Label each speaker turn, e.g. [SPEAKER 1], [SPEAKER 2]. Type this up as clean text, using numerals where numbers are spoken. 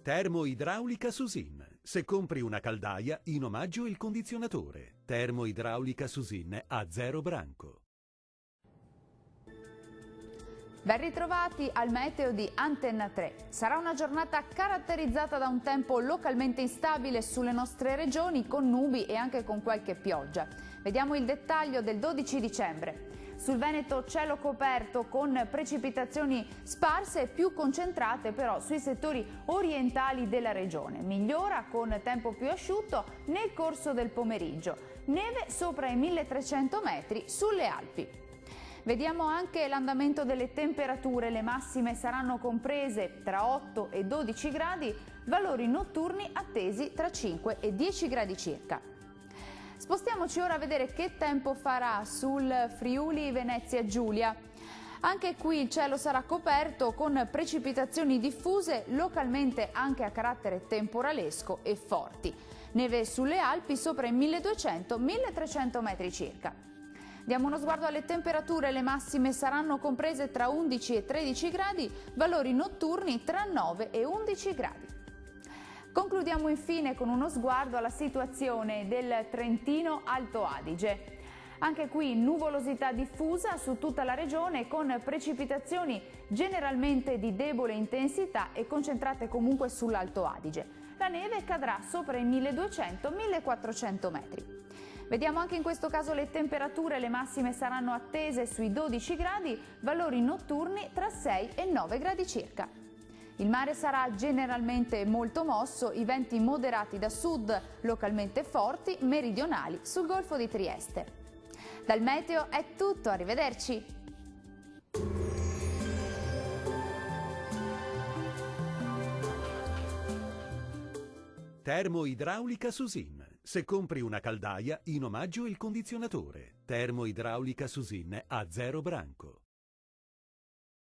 [SPEAKER 1] Termoidraulica Susin. Se compri una caldaia, in omaggio il condizionatore. Termoidraulica Susin a 0 branco.
[SPEAKER 2] Ben ritrovati al meteo di Antenna 3. Sarà una giornata caratterizzata da un tempo localmente instabile sulle nostre regioni, con nubi e anche con qualche pioggia. Vediamo il dettaglio del 12 dicembre. Sul Veneto cielo coperto con precipitazioni sparse e più concentrate però sui settori orientali della regione. Migliora con tempo più asciutto nel corso del pomeriggio. Neve sopra i 1300 metri sulle Alpi. Vediamo anche l'andamento delle temperature. Le massime saranno comprese tra 8 e 12 gradi, valori notturni attesi tra 5 e 10 gradi circa. Spostiamoci ora a vedere che tempo farà sul Friuli Venezia Giulia. Anche qui il cielo sarà coperto con precipitazioni diffuse, localmente anche a carattere temporalesco e forti. Neve sulle Alpi sopra i 1200-1300 metri circa. Diamo uno sguardo alle temperature. Le massime saranno comprese tra 11 e 13 gradi, valori notturni tra 9 e 11 gradi. Concludiamo infine con uno sguardo alla situazione del Trentino Alto Adige. Anche qui nuvolosità diffusa su tutta la regione, con precipitazioni generalmente di debole intensità e concentrate comunque sull'Alto Adige. La neve cadrà sopra i 1200-1400 metri. Vediamo anche in questo caso le temperature. Le massime saranno attese sui 12 gradi, valori notturni tra 6 e 9 gradi circa. Il mare sarà generalmente molto mosso, i venti moderati da sud, localmente forti, meridionali sul Golfo di Trieste. Dal meteo è tutto, arrivederci!
[SPEAKER 1] Termoidraulica Susin. Se compri una caldaia, in omaggio il condizionatore. Termoidraulica Susin a 0 branco.